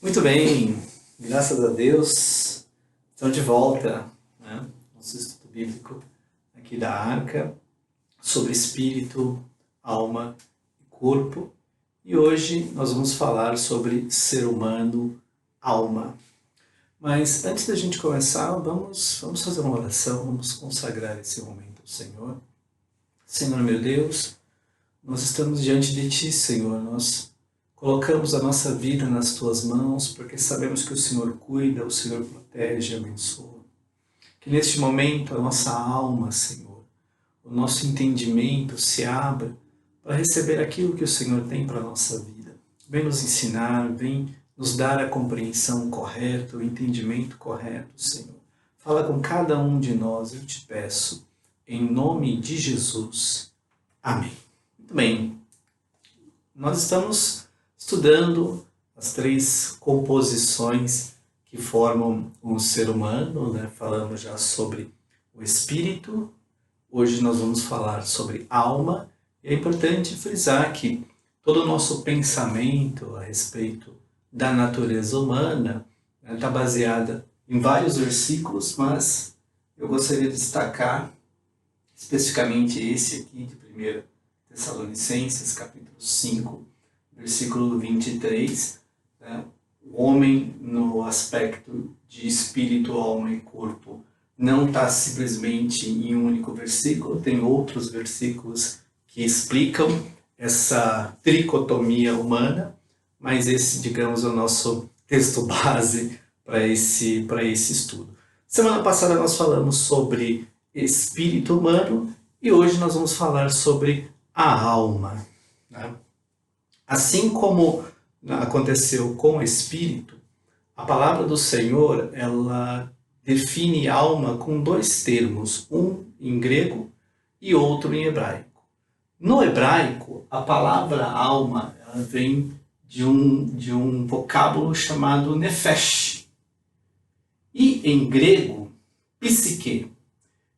Muito bem, graças a Deus, estamos de volta, né? Nosso estudo bíblico aqui da Arca, sobre espírito, alma e corpo. E hoje nós vamos falar sobre ser humano, alma. Mas antes da gente começar, vamos fazer uma oração, vamos consagrar esse momento ao Senhor. Senhor meu Deus, nós estamos diante de Ti, Senhor, nós colocamos a nossa vida nas Tuas mãos, porque sabemos que o Senhor cuida, o Senhor protege e abençoa. Que neste momento a nossa alma, Senhor, o nosso entendimento se abra para receber aquilo que o Senhor tem para a nossa vida. Vem nos ensinar, vem nos dar a compreensão correta, o entendimento correto, Senhor. Fala com cada um de nós, eu te peço, em nome de Jesus. Amém. Muito bem, nós estamos estudando as três composições que formam um ser humano, né? Falamos já sobre o espírito, hoje nós vamos falar sobre alma, e é importante frisar que todo o nosso pensamento a respeito da natureza humana está baseada em vários versículos, mas eu gostaria de destacar especificamente esse aqui de 1 Tessalonicenses, capítulo 5, versículo 23, né? O homem no aspecto de espírito, alma e corpo não está simplesmente em um único versículo, tem outros versículos que explicam essa tricotomia humana, mas esse, digamos, é o nosso texto base para esse estudo. Semana passada nós falamos sobre espírito humano e hoje nós vamos falar sobre a alma, né? Assim como aconteceu com o espírito, a palavra do Senhor, ela define alma com dois termos, um em grego e outro em hebraico. No hebraico, a palavra alma ela vem de um vocábulo chamado nefesh. E em grego, psique.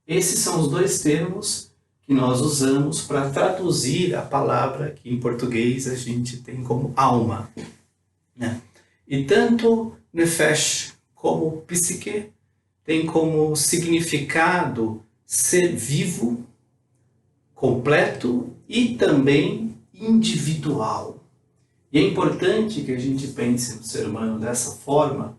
Esses são os dois termos que nós usamos para traduzir a palavra que em português a gente tem como alma, né? E tanto nefesh como psique tem como significado ser vivo, completo e também individual. E é importante que a gente pense no ser humano dessa forma,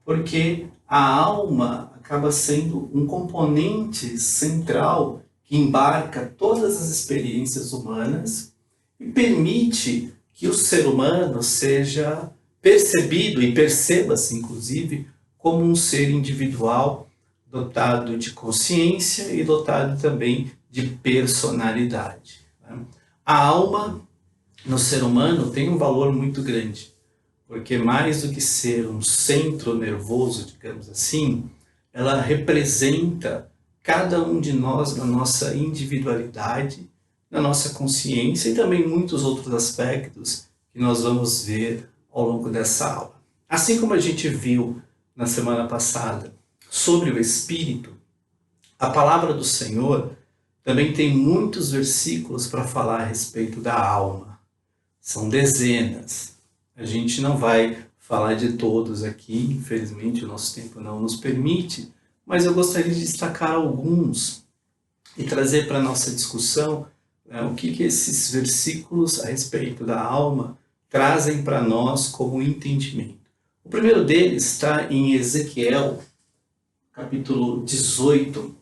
porque a alma acaba sendo um componente central que embarca todas as experiências humanas e permite que o ser humano seja percebido e perceba-se, inclusive, como um ser individual dotado de consciência e dotado também de personalidade, né? A alma no ser humano tem um valor muito grande, porque mais do que ser um centro nervoso, digamos assim, ela representa cada um de nós na nossa individualidade, na nossa consciência e também muitos outros aspectos que nós vamos ver ao longo dessa aula. Assim como a gente viu na semana passada sobre o Espírito, a palavra do Senhor também tem muitos versículos para falar a respeito da alma. São dezenas. A gente não vai falar de todos aqui, infelizmente o nosso tempo não nos permite, mas eu gostaria de destacar alguns e trazer para a nossa discussão, né, o que esses versículos a respeito da alma trazem para nós como entendimento. O primeiro deles está em Ezequiel, capítulo 18,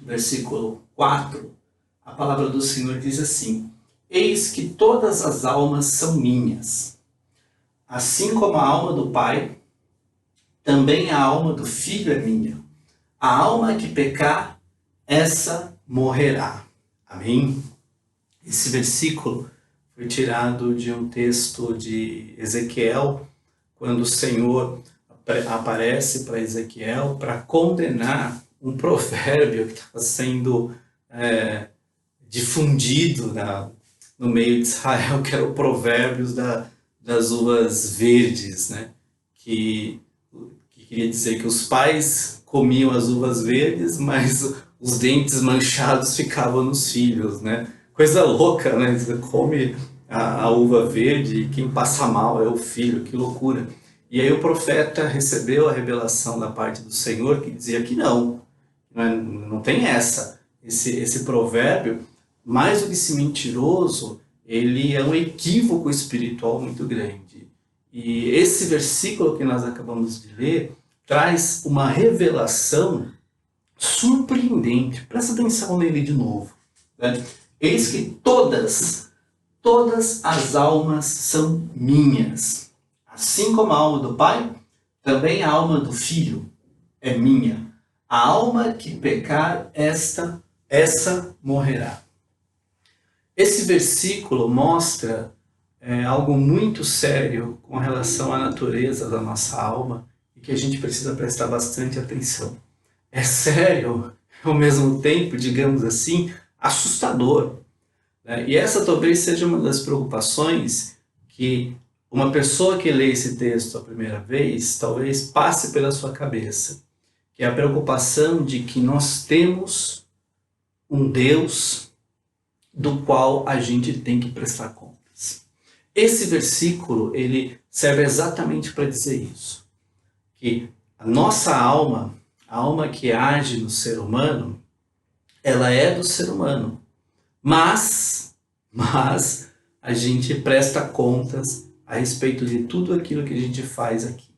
versículo 4. A palavra do Senhor diz assim: eis que todas as almas são minhas, assim como a alma do Pai, também a alma do Filho é minha. A alma que pecar, essa morrerá. Amém? Esse versículo foi tirado de um texto de Ezequiel, quando o Senhor aparece para Ezequiel para condenar um provérbio que estava sendo difundido no meio de Israel, que era o provérbio das uvas verdes, né? Que queria dizer que os pais comiam as uvas verdes, mas os dentes manchados ficavam nos filhos, né? Coisa louca, né? Você come a uva verde e quem passa mal é o filho, que loucura. E aí o profeta recebeu a revelação da parte do Senhor que dizia que não tem essa. Esse provérbio, mais do que se mentiroso, ele é um equívoco espiritual muito grande. E esse versículo que nós acabamos de ler traz uma revelação surpreendente. Presta atenção nele de novo. Né? Eis que todas as almas são minhas. Assim como a alma do Pai, também a alma do Filho é minha. A alma que pecar, essa morrerá. Esse versículo mostra algo muito sério com relação à natureza da nossa alma e que a gente precisa prestar bastante atenção. É sério, ao mesmo tempo, digamos assim, assustador. E essa talvez seja uma das preocupações que uma pessoa que lê esse texto a primeira vez, talvez passe pela sua cabeça, que é a preocupação de que nós temos um Deus do qual a gente tem que prestar contas. Esse versículo, ele serve exatamente para dizer isso, que a nossa alma, a alma que age no ser humano, ela é do ser humano, mas a gente presta contas a respeito de tudo aquilo que a gente faz aqui.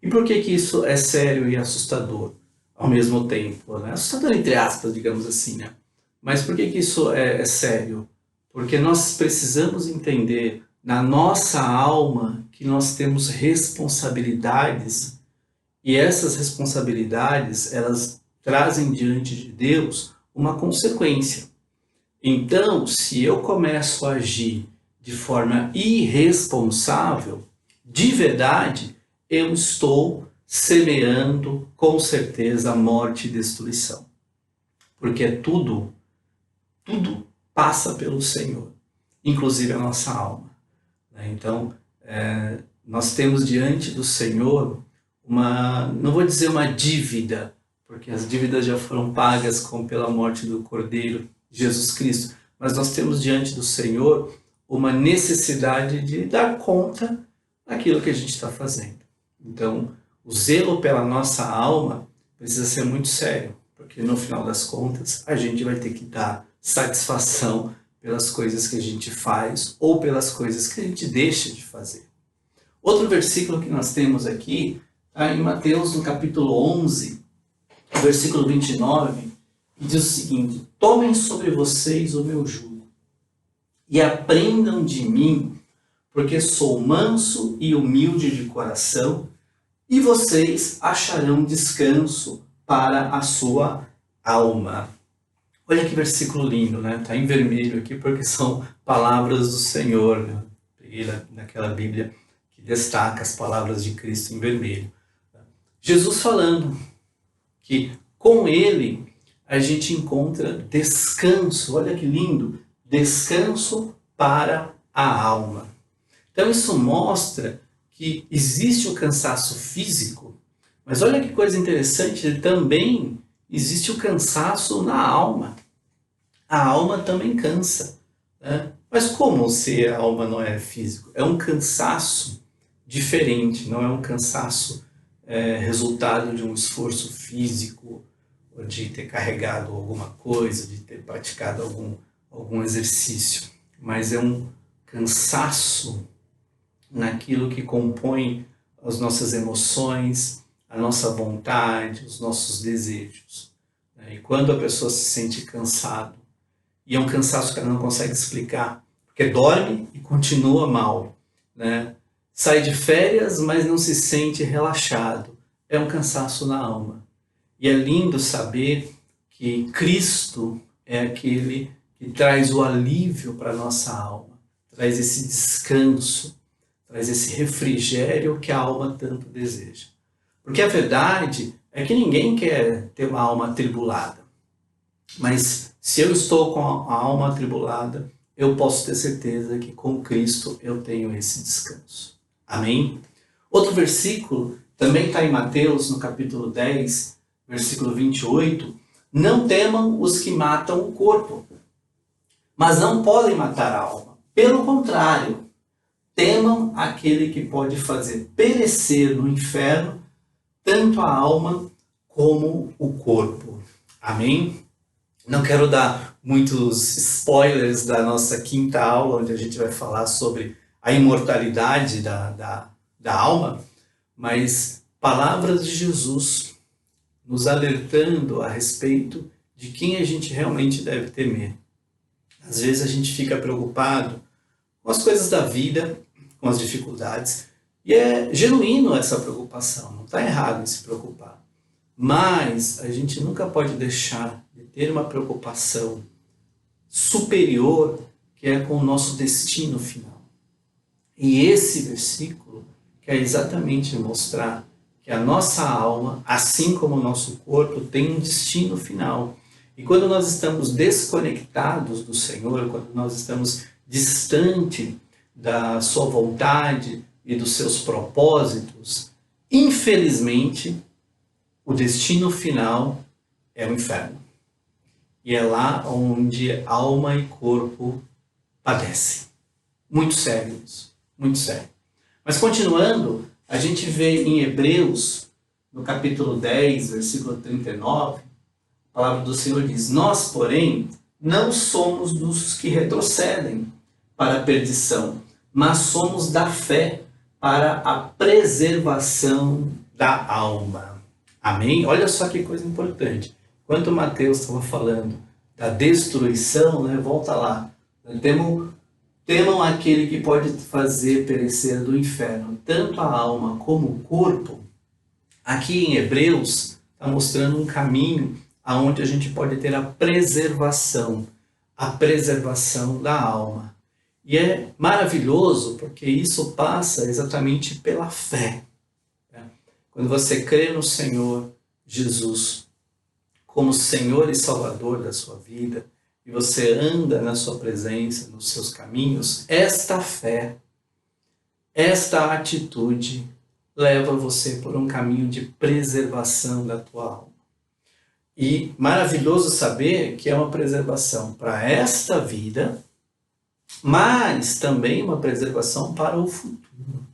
E por que isso é sério e assustador ao mesmo tempo? Né? Assustador entre aspas, digamos assim, né? Mas por que isso é sério? Porque nós precisamos entender na nossa alma que nós temos responsabilidades e essas responsabilidades, elas trazem diante de Deus uma consequência. Então, se eu começo a agir de forma irresponsável, de verdade, eu estou semeando com certeza a morte e destruição. Porque tudo passa pelo Senhor, inclusive a nossa alma. Então, nós temos diante do Senhor não vou dizer uma dívida, porque as dívidas já foram pagas pela morte do Cordeiro, Jesus Cristo, mas nós temos diante do Senhor uma necessidade de dar conta daquilo que a gente está fazendo. Então, o zelo pela nossa alma precisa ser muito sério, porque no final das contas a gente vai ter que dar satisfação pelas coisas que a gente faz ou pelas coisas que a gente deixa de fazer. Outro versículo que nós temos aqui está em Mateus, no capítulo 11, versículo 29, e diz o seguinte: tomem sobre vocês o meu jugo e aprendam de mim, porque sou manso e humilde de coração, e vocês acharão descanso para a sua alma. Olha que versículo lindo, né? Está em vermelho aqui porque são palavras do Senhor, né? Peguei naquela Bíblia que destaca as palavras de Cristo em vermelho. Jesus falando que com Ele a gente encontra descanso, olha que lindo, descanso para a alma. Então isso mostra que existe o cansaço físico, mas olha que coisa interessante, também existe o cansaço na alma. A alma também cansa, né? Mas como se a alma não é físico? É um cansaço diferente, não é um cansaço resultado de um esforço físico, de ter carregado alguma coisa, de ter praticado algum exercício, mas é um cansaço naquilo que compõe as nossas emoções, a nossa vontade, os nossos desejos. E quando a pessoa se sente cansado, e é um cansaço que ela não consegue explicar, porque dorme e continua mal, né? Sai de férias, mas não se sente relaxado. É um cansaço na alma. E é lindo saber que Cristo é aquele que traz o alívio para a nossa alma, traz esse descanso, traz esse refrigério que a alma tanto deseja. Porque a verdade é que ninguém quer ter uma alma atribulada. Mas se eu estou com a alma atribulada, eu posso ter certeza que com Cristo eu tenho esse descanso. Amém? Outro versículo também está em Mateus, no capítulo 10, versículo 28. Não temam os que matam o corpo, mas não podem matar a alma. Pelo contrário, temam aquele que pode fazer perecer no inferno tanto a alma como o corpo. Amém? Não quero dar muitos spoilers da nossa quinta aula, onde a gente vai falar sobre a imortalidade da alma, mas palavras de Jesus nos alertando a respeito de quem a gente realmente deve temer. Às vezes a gente fica preocupado com as coisas da vida, com as dificuldades, e é genuíno essa preocupação, não está errado em se preocupar. Mas a gente nunca pode deixar de ter uma preocupação superior, que é com o nosso destino final. E esse versículo quer exatamente mostrar que a nossa alma, assim como o nosso corpo, tem um destino final. E quando nós estamos desconectados do Senhor, quando nós estamos distante da sua vontade e dos seus propósitos, infelizmente, o destino final é o inferno. E é lá onde alma e corpo padecem. Muito sério isso, muito sério. Mas continuando, a gente vê em Hebreus, no capítulo 10, versículo 39, a palavra do Senhor diz: nós, porém, não somos dos que retrocedem para a perdição, mas somos da fé para a preservação da alma. Amém? Olha só que coisa importante. Enquanto Mateus estava falando da destruição, né, volta lá. Temam aquele que pode fazer perecer do inferno, tanto a alma como o corpo. Aqui em Hebreus está mostrando um caminho aonde a gente pode ter a preservação da alma. E é maravilhoso porque isso passa exatamente pela fé. Quando você crê no Senhor Jesus como Senhor e Salvador da sua vida, e você anda na sua presença, nos seus caminhos, esta fé, esta atitude leva você por um caminho de preservação da tua alma. E maravilhoso saber que é uma preservação para esta vida, mas também uma preservação para o futuro.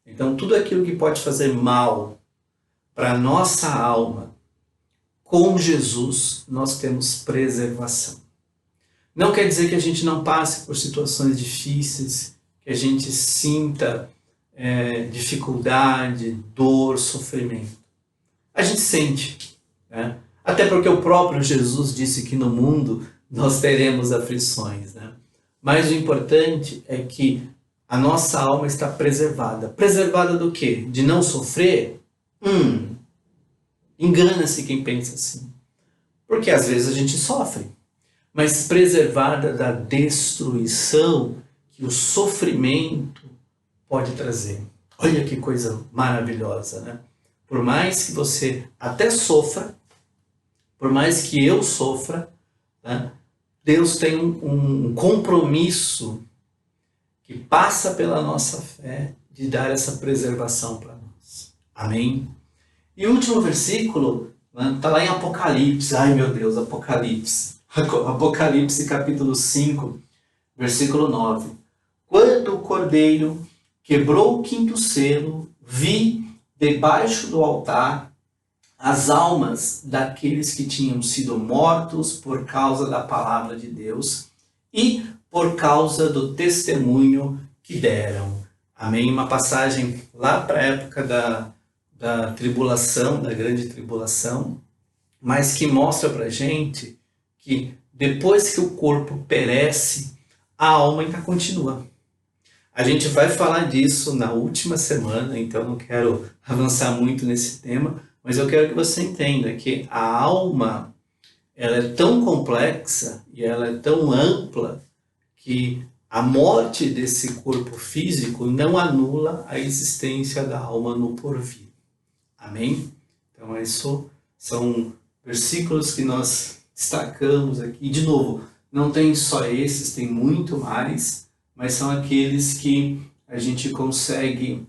Então, tudo aquilo que pode fazer mal para a nossa alma, com Jesus, nós temos preservação. Não quer dizer que a gente não passe por situações difíceis, que a gente sinta dificuldade, dor, sofrimento. A gente sente, né? Até porque o próprio Jesus disse que no mundo nós teremos aflições, né? Mas o importante é que a nossa alma está preservada. Preservada do quê? De não sofrer? Engana-se quem pensa assim. Porque às vezes a gente sofre. Mas preservada da destruição que o sofrimento pode trazer. Olha que coisa maravilhosa, né? Por mais que você até sofra, por mais que eu sofra, né? Deus tem um compromisso que passa pela nossa fé de dar essa preservação para nós. Amém? E o último versículo está lá em Apocalipse. Ai meu Deus, Apocalipse. Apocalipse capítulo 5, versículo 9. Quando o Cordeiro quebrou o quinto selo, vi debaixo do altar as almas daqueles que tinham sido mortos por causa da palavra de Deus e por causa do testemunho que deram. Amém? Uma passagem lá para a época da tribulação, da grande tribulação, mas que mostra para a gente que depois que o corpo perece, a alma ainda continua. A gente vai falar disso na última semana, então não quero avançar muito nesse tema, mas eu quero que você entenda que a alma ela é tão complexa e ela é tão ampla que a morte desse corpo físico não anula a existência da alma no porvir. Amém? Então, isso são versículos que nós destacamos aqui. De novo, não tem só esses, tem muito mais, mas são aqueles que a gente consegue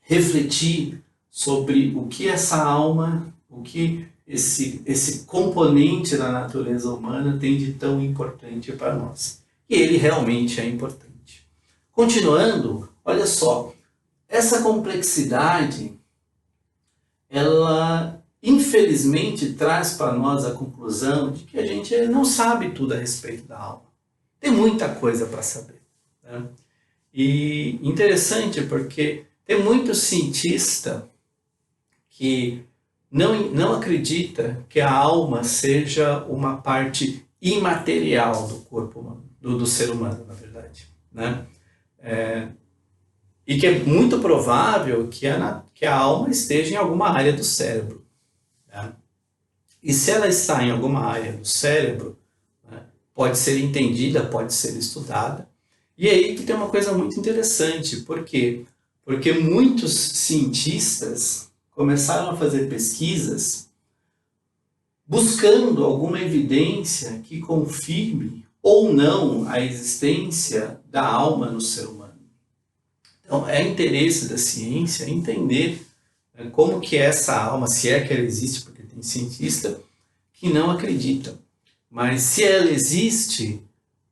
refletir sobre o que essa alma, o que esse componente da natureza humana tem de tão importante para nós. E ele realmente é importante. Continuando, olha só, essa complexidade, ela infelizmente traz para nós a conclusão de que a gente não sabe tudo a respeito da alma. Tem muita coisa para saber, né? E interessante porque tem muito cientista que não acredita que a alma seja uma parte imaterial do corpo humano, do ser humano, na verdade, né? E que é muito provável que a alma esteja em alguma área do cérebro, né? E se ela está em alguma área do cérebro, né, pode ser entendida, pode ser estudada. E aí que tem uma coisa muito interessante. Por quê? Porque muitos cientistas começaram a fazer pesquisas buscando alguma evidência que confirme ou não a existência da alma no ser humano. Então, é interesse da ciência entender como que essa alma, se é que ela existe, porque tem cientista que não acredita. Mas se ela existe,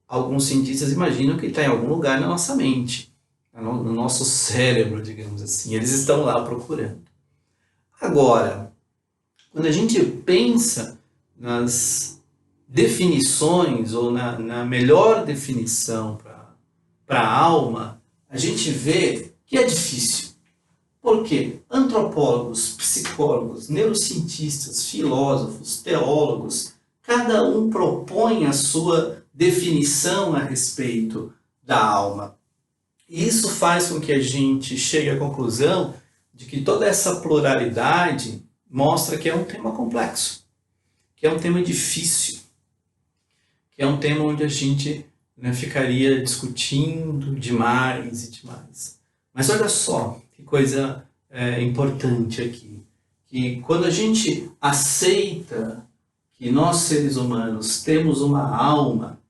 alguns cientistas imaginam que está em algum lugar na nossa mente, no nosso cérebro, digamos assim. Eles estão lá procurando. Agora, quando a gente pensa nas definições, ou na melhor definição para a alma, a gente vê que é difícil. Por quê? Antropólogos, psicólogos, neurocientistas, filósofos, teólogos, cada um propõe a sua definição a respeito da alma. E isso faz com que a gente chegue à conclusão de que toda essa pluralidade mostra que é um tema complexo, que é um tema difícil, que é um tema onde a gente ficaria discutindo demais e demais. Mas olha só que coisa importante aqui, que quando a gente aceita que nós seres humanos temos uma alma,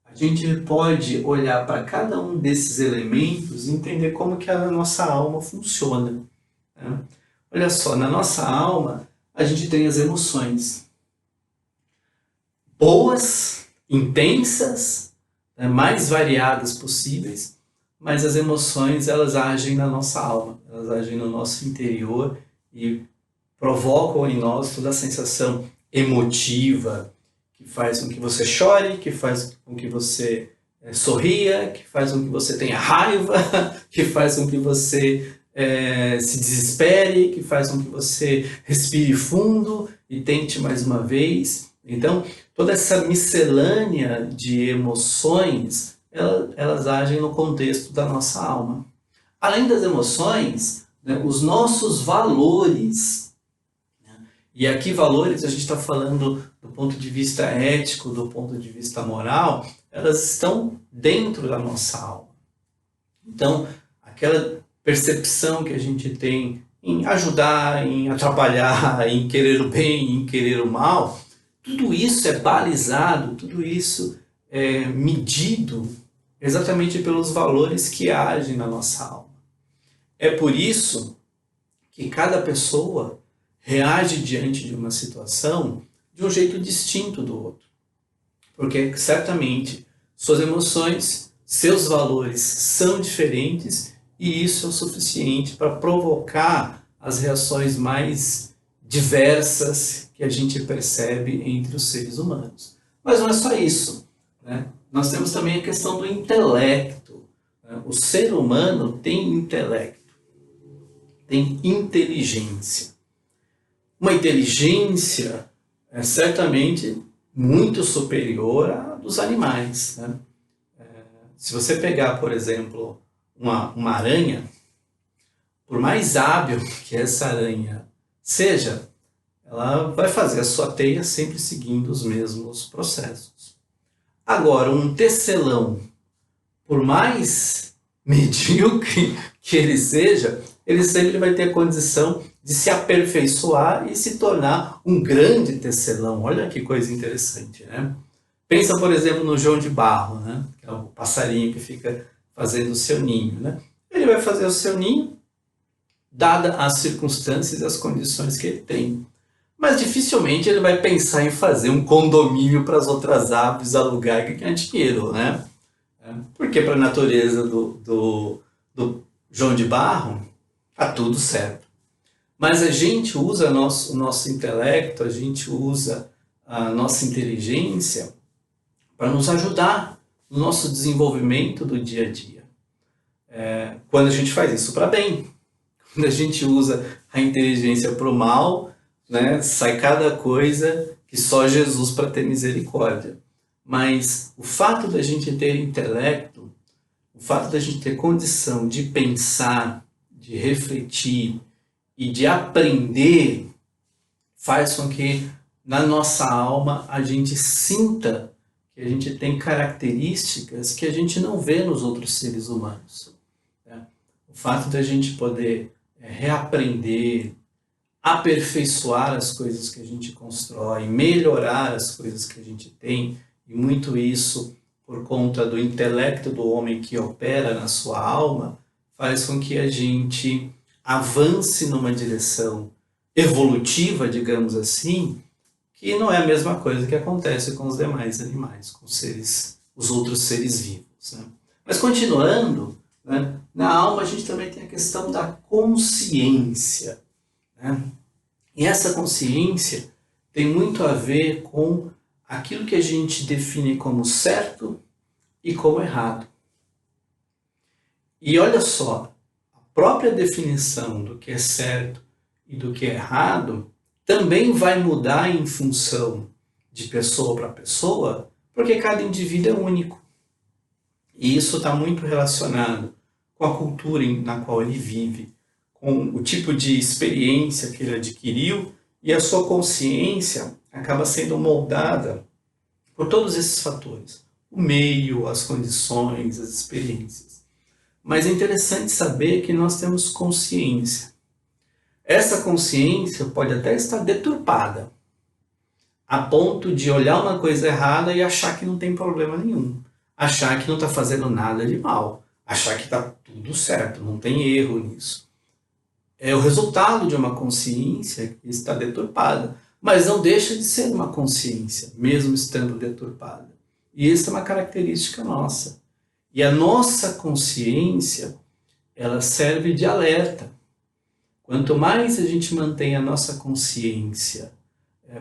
a gente pode olhar para cada um desses elementos e entender como que a nossa alma funciona, né? Olha só, na nossa alma a gente tem as emoções boas, intensas, mais variadas possíveis, mas as emoções, elas agem na nossa alma, elas agem no nosso interior e provocam em nós toda a sensação emotiva, que faz com que você chore, que faz com que você sorria, que faz com que você tenha raiva, que faz com que você se desespere, que faz com que você respire fundo e tente mais uma vez. Então, toda essa miscelânea de emoções, elas agem no contexto da nossa alma. Além das emoções, né, os nossos valores, né? E aqui valores a gente está falando do ponto de vista ético, do ponto de vista moral, elas estão dentro da nossa alma. Então, aquela percepção que a gente tem em ajudar, em atrapalhar, em querer o bem, em querer o mal, tudo isso é balizado, tudo isso é medido exatamente pelos valores que agem na nossa alma. É por isso que cada pessoa reage diante de uma situação de um jeito distinto do outro. Porque certamente suas emoções, seus valores são diferentes e isso é o suficiente para provocar as reações mais diversas que a gente percebe entre os seres humanos. Mas não é só isso, né? Nós temos também a questão do intelecto, né? O ser humano tem intelecto, tem inteligência. Uma inteligência certamente muito superior à dos animais, né? Se você pegar, por exemplo, uma aranha, por mais hábil que essa aranha seja, ela vai fazer a sua teia sempre seguindo os mesmos processos. Agora, um tecelão, por mais medíocre que ele seja, ele sempre vai ter a condição de se aperfeiçoar e se tornar um grande tecelão. Olha que coisa interessante, né? Pensa, por exemplo, no João de Barro, né? Que é o passarinho que fica fazendo o seu ninho, né? Ele vai fazer o seu ninho, dada as circunstâncias e as condições que ele tem. Mas dificilmente ele vai pensar em fazer um condomínio para as outras aves alugar que ganhar dinheiro, né? né? Porque para a natureza do João de Barro, está tudo certo. Mas a gente usa o nosso intelecto, a gente usa a nossa inteligência para nos ajudar no nosso desenvolvimento do dia a dia. Quando a gente faz isso para bem, quando a gente usa a inteligência para o mal, né, sai cada coisa que só Jesus para ter misericórdia. Mas o fato da gente ter intelecto, o fato da gente ter condição de pensar, de refletir e de aprender, faz com que na nossa alma a gente sinta que a gente tem características que a gente não vê nos outros seres humanos. O fato da gente poder reaprender, aperfeiçoar as coisas que a gente constrói, melhorar as coisas que a gente tem, e muito isso por conta do intelecto do homem que opera na sua alma, faz com que a gente avance numa direção evolutiva, digamos assim, que não é a mesma coisa que acontece com os demais animais, com os outros seres vivos, né? Mas continuando, né, na alma a gente também tem a questão da consciência, né? E essa consciência tem muito a ver com aquilo que a gente define como certo e como errado. E olha só, a própria definição do que é certo e do que é errado também vai mudar em função de pessoa para pessoa, porque cada indivíduo é único. E isso está muito relacionado com a cultura na qual ele vive, com o tipo de experiência que ele adquiriu, e a sua consciência acaba sendo moldada por todos esses fatores. O meio, as condições, as experiências. Mas é interessante saber que nós temos consciência. Essa consciência pode até estar deturpada, a ponto de olhar uma coisa errada e achar que não tem problema nenhum. Achar que não está fazendo nada de mal. Achar que está tudo certo, não tem erro nisso. É o resultado de uma consciência que está deturpada. Mas não deixa de ser uma consciência, mesmo estando deturpada. E isso é uma característica nossa. E a nossa consciência, ela serve de alerta. Quanto mais a gente mantém a nossa consciência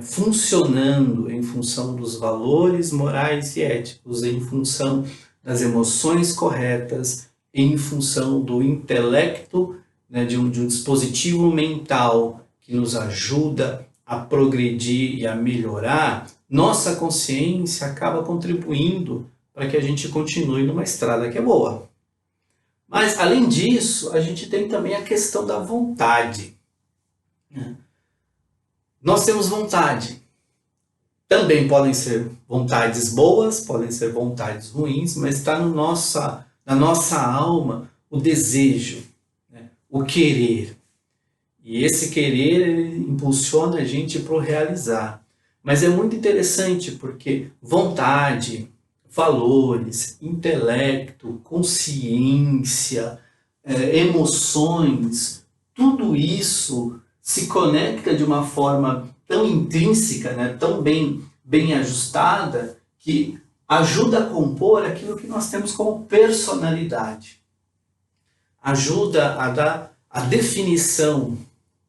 funcionando em função dos valores morais e éticos, em função das emoções corretas, em função do intelecto, né, de um dispositivo mental que nos ajuda a progredir e a melhorar, nossa consciência acaba contribuindo para que a gente continue numa estrada que é boa. Mas, além disso, a gente tem também a questão da vontade. Nós temos vontade. Também podem ser vontades boas, podem ser vontades ruins, mas está na nossa alma o desejo, né? O querer. E esse querer ele impulsiona a gente para o realizar. Mas é muito interessante porque vontade, valores, intelecto, consciência, emoções, tudo isso se conecta de uma forma tão intrínseca, né, tão bem ajustada, que ajuda a compor aquilo que nós temos como personalidade. Ajuda a dar a definição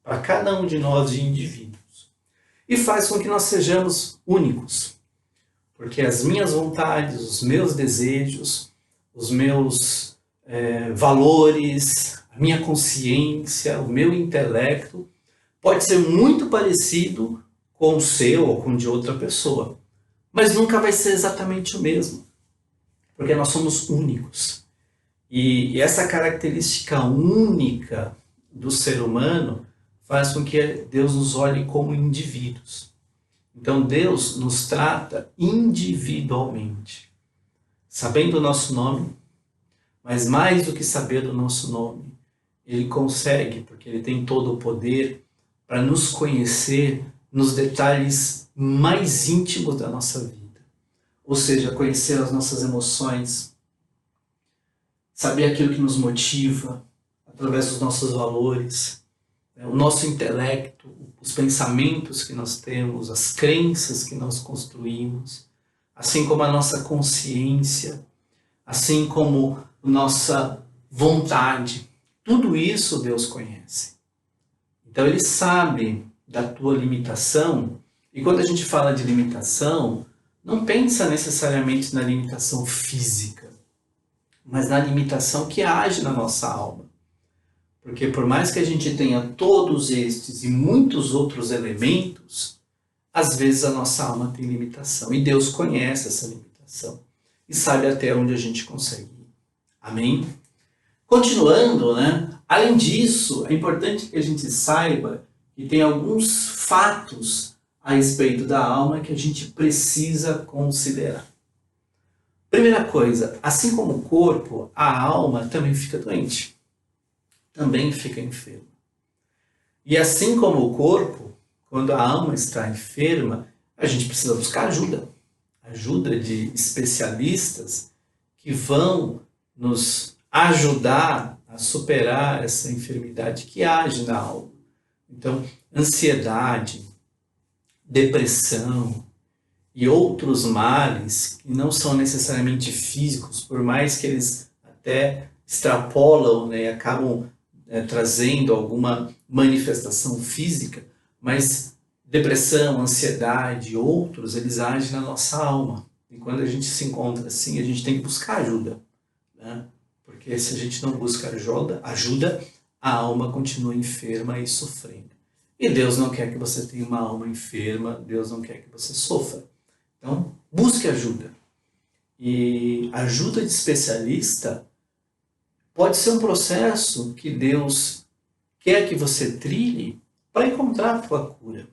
para cada um de nós de indivíduos. E faz com que nós sejamos únicos. Porque as minhas vontades, os meus desejos, os meus valores, a minha consciência, o meu intelecto, pode ser muito parecido com o seu ou com o de outra pessoa. Mas nunca vai ser exatamente o mesmo. Porque nós somos únicos. E essa característica única do ser humano faz com que Deus nos olhe como indivíduos. Então Deus nos trata individualmente, sabendo o nosso nome, mas mais do que saber do nosso nome, Ele consegue, porque Ele tem todo o poder para nos conhecer nos detalhes mais íntimos da nossa vida. Ou seja, conhecer as nossas emoções, saber aquilo que nos motiva, através dos nossos valores, o nosso intelecto, os pensamentos que nós temos, as crenças que nós construímos, assim como a nossa consciência, assim como nossa vontade. Tudo isso Deus conhece. Então Ele sabe da tua limitação, e quando a gente fala de limitação, não pensa necessariamente na limitação física, mas na limitação que age na nossa alma. Porque por mais que a gente tenha todos estes e muitos outros elementos, às vezes a nossa alma tem limitação. E Deus conhece essa limitação e sabe até onde a gente consegue ir. Amém? Continuando, né? Além disso, é importante que a gente saiba que tem alguns fatos a respeito da alma que a gente precisa considerar. Primeira coisa, assim como o corpo, a alma também fica doente. Também fica enferma. E assim como o corpo, quando a alma está enferma, a gente precisa buscar ajuda. Ajuda de especialistas que vão nos ajudar a superar essa enfermidade que age na alma. Então, ansiedade, depressão e outros males que não são necessariamente físicos, por mais que eles até extrapolam, né, e acabam trazendo alguma manifestação física, mas depressão, ansiedade e outros, eles agem na nossa alma. E quando a gente se encontra assim, a gente tem que buscar ajuda, né? Porque se a gente não busca ajuda, a alma continua enferma e sofrendo. E Deus não quer que você tenha uma alma enferma, Deus não quer que você sofra. Então, busque ajuda. E ajuda de especialista pode ser um processo que Deus quer que você trilhe para encontrar a tua cura,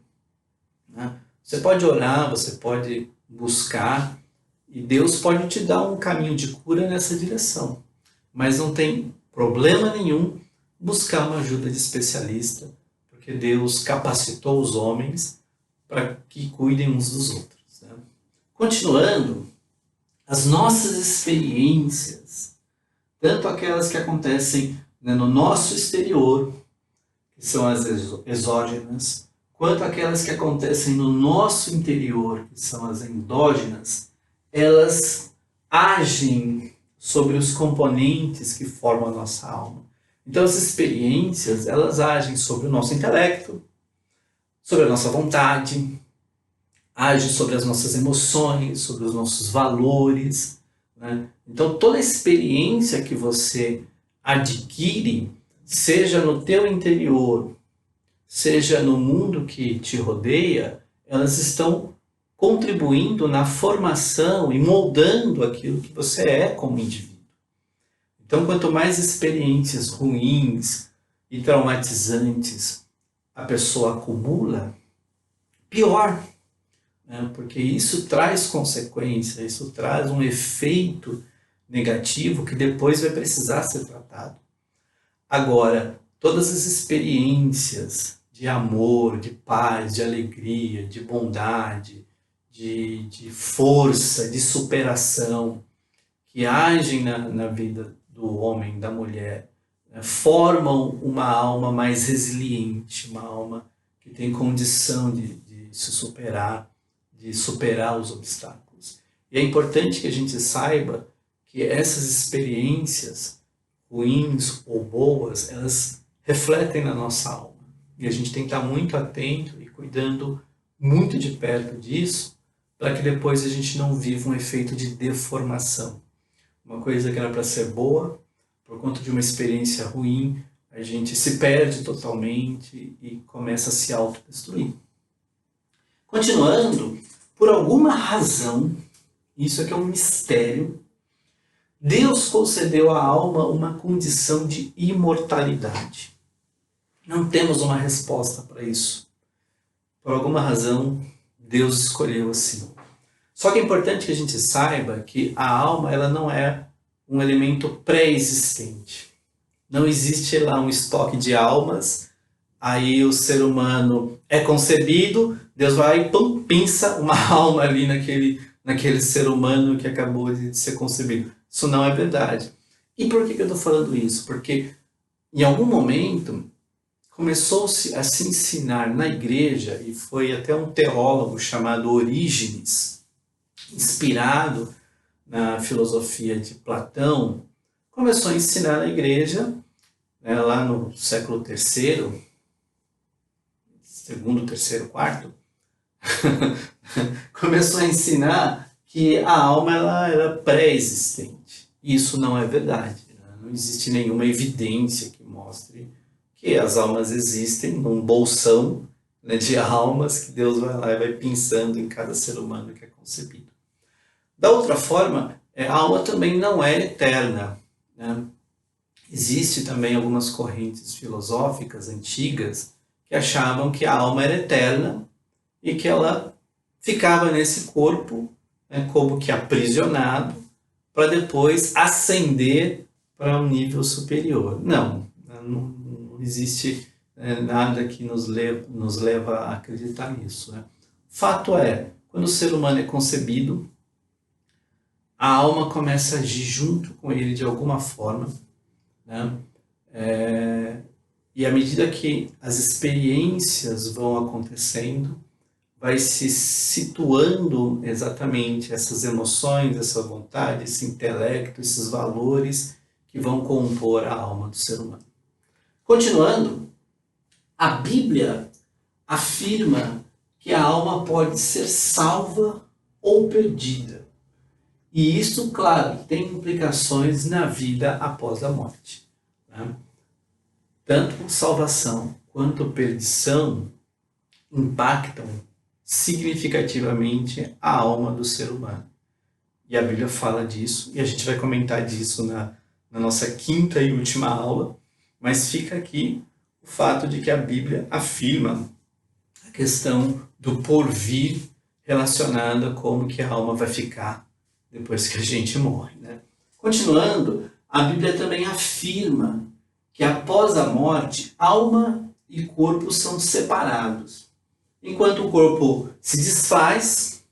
né? Você pode orar, você pode buscar, e Deus pode te dar um caminho de cura nessa direção. Mas não tem problema nenhum buscar uma ajuda de especialista, porque Deus capacitou os homens para que cuidem uns dos outros, né? Continuando, as nossas experiências, tanto aquelas que acontecem, né, no nosso exterior, que são as exógenas, quanto aquelas que acontecem no nosso interior, que são as endógenas, elas agem sobre os componentes que formam a nossa alma. Então as experiências, elas agem sobre o nosso intelecto, sobre a nossa vontade, agem sobre as nossas emoções, sobre os nossos valores, né? Então toda experiência que você adquire, seja no teu interior, seja no mundo que te rodeia, elas estão contribuindo na formação e moldando aquilo que você é como indivíduo. Então, quanto mais experiências ruins e traumatizantes a pessoa acumula, pior, né? Porque isso traz consequência, isso traz um efeito negativo que depois vai precisar ser tratado. Agora, todas as experiências de amor, de paz, de alegria, de bondade, de força, de superação, que agem na vida do homem, da mulher, né, formam uma alma mais resiliente, uma alma que tem condição de se superar, de superar os obstáculos. E é importante que a gente saiba que essas experiências, ruins ou boas, elas refletem na nossa alma. E a gente tem que estar muito atento e cuidando muito de perto disso, para que depois a gente não viva um efeito de deformação. Uma coisa que era para ser boa, por conta de uma experiência ruim, a gente se perde totalmente e começa a se autodestruir. Continuando, por alguma razão, isso aqui é um mistério, Deus concedeu à alma uma condição de imortalidade. Não temos uma resposta para isso. Por alguma razão, Deus escolheu assim. Só que é importante que a gente saiba que a alma, ela não é um elemento pré-existente. Não existe lá um estoque de almas, aí o ser humano é concebido, Deus vai e pum, pinça uma alma ali naquele ser humano que acabou de ser concebido. Isso não é verdade. E por que eu estou falando isso? Porque em algum momento começou-se a se ensinar na igreja, e foi até um teólogo chamado Orígenes, inspirado na filosofia de Platão, começou a ensinar na igreja, né, lá no século terceiro, segundo, terceiro, quarto, começou a ensinar que a alma ela era pré-existente. Isso não é verdade. Né? Não existe nenhuma evidência que mostre que as almas existem num bolsão, né, de almas que Deus vai lá e vai pensando em cada ser humano que é concebido. Da outra forma, a alma também não é eterna. Né? Existe também algumas correntes filosóficas antigas que achavam que a alma era eterna e que ela ficava nesse corpo, né, como que aprisionado, para depois ascender para um nível superior. Não existe nada que nos leva a acreditar nisso. Né? Fato é, quando o ser humano é concebido, a alma começa a agir junto com ele de alguma forma, né? E à medida que as experiências vão acontecendo, vai se situando exatamente essas emoções, essa vontade, esse intelecto, esses valores que vão compor a alma do ser humano. Continuando, a Bíblia afirma que a alma pode ser salva ou perdida. E isso, claro, tem implicações na vida após a morte. Né? Tanto salvação quanto perdição impactam significativamente a alma do ser humano. E a Bíblia fala disso, e a gente vai comentar disso na nossa quinta e última aula, mas fica aqui o fato de que a Bíblia afirma a questão do porvir relacionada a como que a alma vai ficar depois que a gente morre. Né? Continuando, a Bíblia também afirma que após a morte, alma e corpo são separados. Enquanto o corpo se desfaz,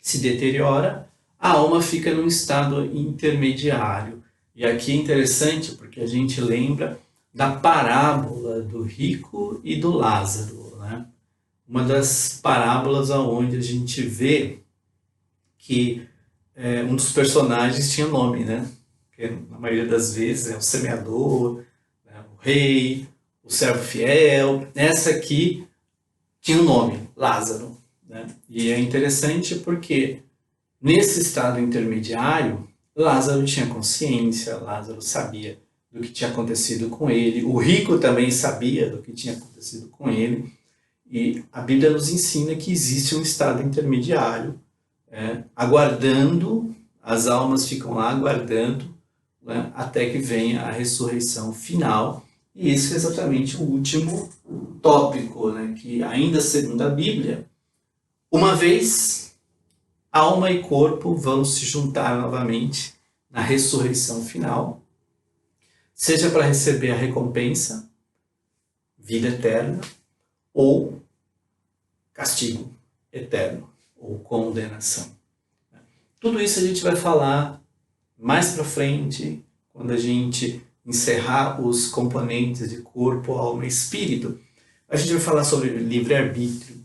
se deteriora, a alma fica num estado intermediário. E aqui é interessante porque a gente lembra da parábola do rico e do Lázaro. Né? Uma das parábolas onde a gente vê que um dos personagens tinha nome, né? Que na maioria das vezes é o semeador, né? O rei, o servo fiel. Essa aqui tinha um nome, Lázaro. Né? E é interessante porque nesse estado intermediário, Lázaro tinha consciência, Lázaro sabia do que tinha acontecido com ele, o rico também sabia do que tinha acontecido com ele, e a Bíblia nos ensina que existe um estado intermediário, aguardando, as almas ficam lá aguardando, né, até que venha a ressurreição final. E isso é exatamente o último tópico, né, que ainda segundo a Bíblia, uma vez alma e corpo vão se juntar novamente na ressurreição final, seja para receber a recompensa, vida eterna, ou castigo eterno, ou condenação. Tudo isso a gente vai falar mais para frente, quando a gente encerrar os componentes de corpo, alma e espírito. A gente vai falar sobre livre-arbítrio,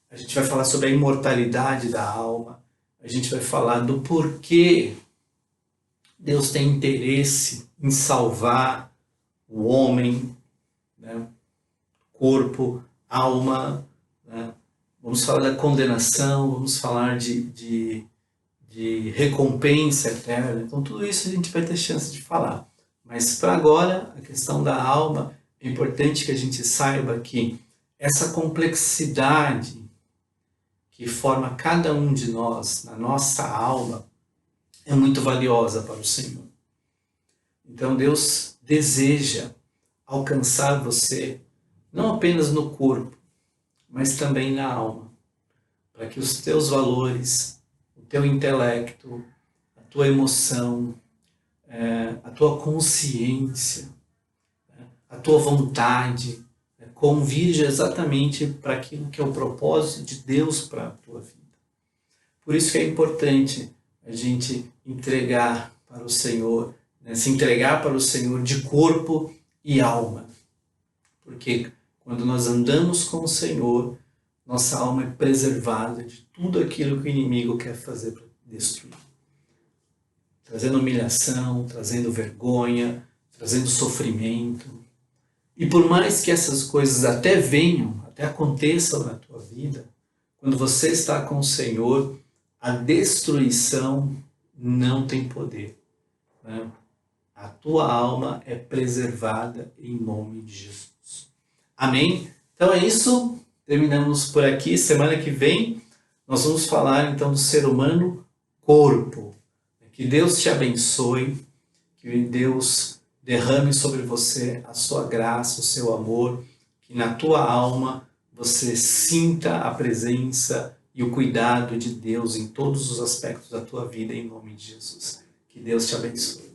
a gente vai falar sobre a imortalidade da alma, a gente vai falar do porquê Deus tem interesse em salvar o homem, né? Corpo, alma, né? Vamos falar da condenação, vamos falar de recompensa eterna. Então tudo isso a gente vai ter chance de falar. Mas para agora, a questão da alma, é importante que a gente saiba que essa complexidade que forma cada um de nós, na nossa alma, é muito valiosa para o Senhor. Então Deus deseja alcançar você, não apenas no corpo, mas também na alma, para que os teus valores, o teu intelecto, a tua emoção, a tua consciência, a tua vontade, convirja exatamente para aquilo que é o propósito de Deus para a tua vida. Por isso que é importante a gente entregar para o Senhor, né? Se entregar para o Senhor de corpo e alma. Porque quando nós andamos com o Senhor, nossa alma é preservada de tudo aquilo que o inimigo quer fazer para destruir. trazendo humilhação, trazendo vergonha, trazendo sofrimento. E por mais que essas coisas até venham, até aconteçam na tua vida, quando você está com o Senhor, a destruição não tem poder, né? A tua alma é preservada em nome de Jesus. Amém? Então é isso. Terminamos por aqui. Semana que vem nós vamos falar então do ser humano corpo. Que Deus te abençoe, que Deus derrame sobre você a sua graça, o seu amor, que na tua alma você sinta a presença e o cuidado de Deus em todos os aspectos da tua vida, em nome de Jesus. Que Deus te abençoe.